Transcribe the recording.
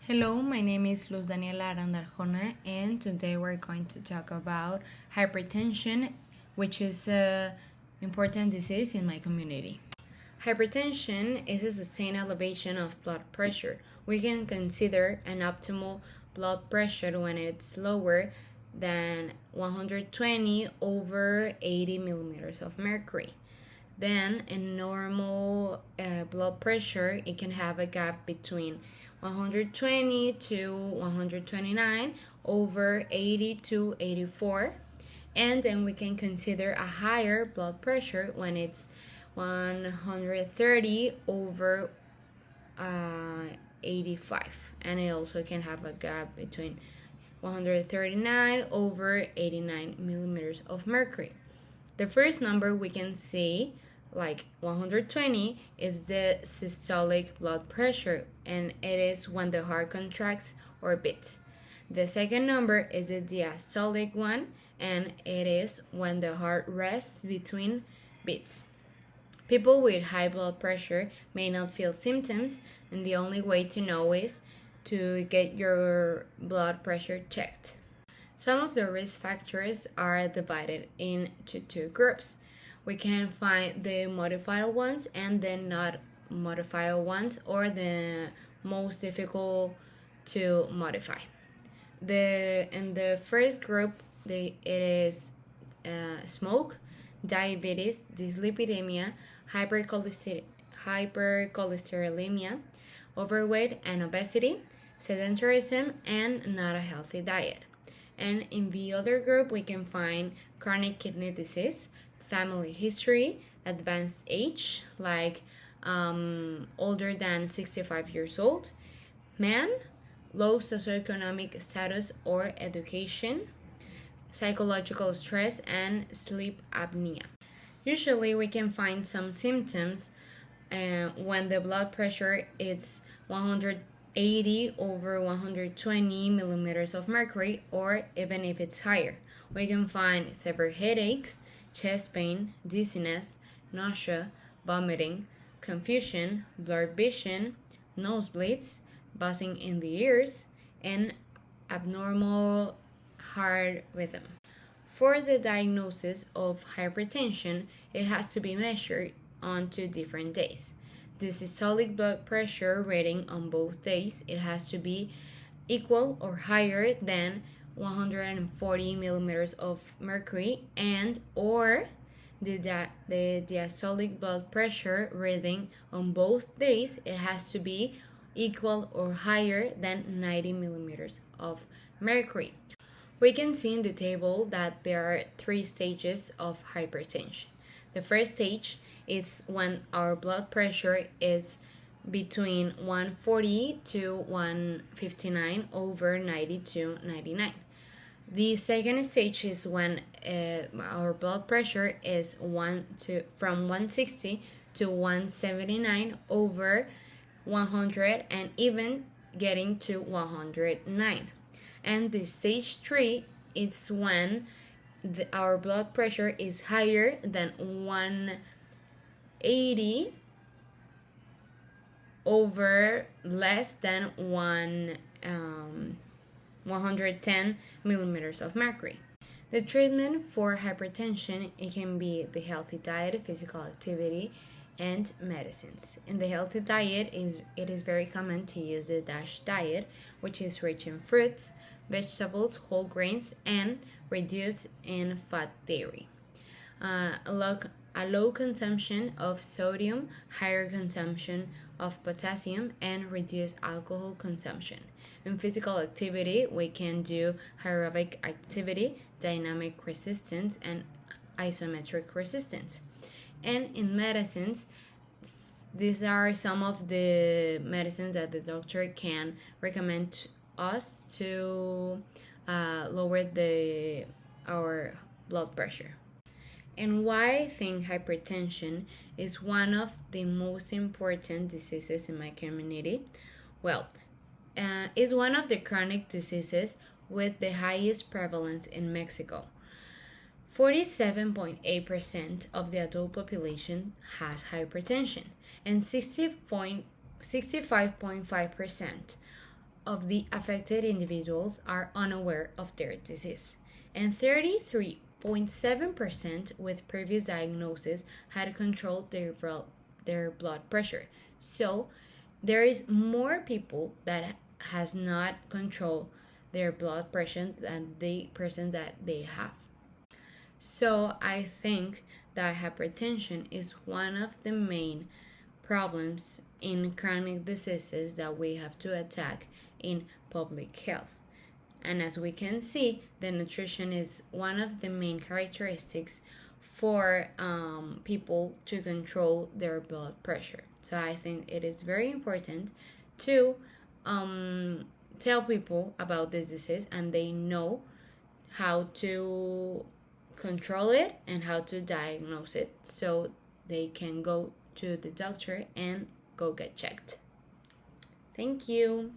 Hello, my name is Luz Daniela Arandarjona, and today we're going to talk about hypertension, which is an important disease in my community. Hypertension is a sustained elevation of blood pressure. We can consider an optimal blood pressure when it's lower than 120 over 80 millimeters of mercury. Then, in normal blood pressure, it can have a gap between 120 to 129 over 80 to 84. And then we can consider a higher blood pressure when it's 130 over 85. And it also can have a gap between 139 over 89 millimeters of mercury. The first number we can see, like 120, is the systolic blood pressure, and it is when the heart contracts or beats. The second number is the diastolic one, and it is when the heart rests between beats. People with high blood pressure may not feel symptoms, and the only way to know is to get your blood pressure checked. Some of the risk factors are divided into two groups. We can find the modified ones and the not modified ones, or the most difficult to modify. In the first group, it is smoke, diabetes, dyslipidemia, hypercholesterolemia, overweight and obesity, sedentarism, and not a healthy diet. And in the other group, we can find chronic kidney disease, family history, advanced age, like older than 65 years old, man, low socioeconomic status or education, psychological stress, and sleep apnea. Usually, we can find some symptoms when the blood pressure is 180 over 120 millimeters of mercury, or even if it's higher. We can find severe headaches, chest pain, dizziness, nausea, vomiting, confusion, blurred vision, nosebleeds, buzzing in the ears, and abnormal heart rhythm. For the diagnosis of hypertension, it has to be measured on 2 different days. The systolic blood pressure reading on both days, it has to be equal or higher than 140 millimeters of mercury, and or the diastolic blood pressure reading on both days, it has to be equal or higher than 90 millimeters of mercury. We can see in the table that there are 3 stages of hypertension. The first stage is when our blood pressure is between 140 to 159 over 90 to 99. The second stage is when our blood pressure is from 160 to 179 over 100, and even getting to 109. And the stage 3, it's when our blood pressure is higher than 180 over less than 110 millimeters of mercury. The treatment for hypertension, it can be the healthy diet, physical activity, and medicines. In the healthy diet, it is very common to use the DASH diet, which is rich in fruits, vegetables, whole grains, and reduced in fat dairy. A low consumption of sodium, higher consumption of potassium, and reduced alcohol consumption. In physical activity, we can do aerobic activity, dynamic resistance, and isometric resistance. And in medicines, these are some of the medicines that the doctor can recommend us to lower our blood pressure. And why I think hypertension is one of the most important diseases in my community? Well, it's one of the chronic diseases with the highest prevalence in Mexico. 47.8% of the adult population has hypertension, and 65.5% of the affected individuals are unaware of their disease, and 33.7% with previous diagnosis had controlled their blood pressure. So there is more people that has not controlled their blood pressure than the person that they have. So I think that hypertension is one of the main problems in chronic diseases that we have to attack in public health. And as we can see, the nutrition is one of the main characteristics for people to control their blood pressure. So I think it is very important to tell people about this disease, and they know how to control it and how to diagnose it, so they can go to the doctor and go get checked. Thank you.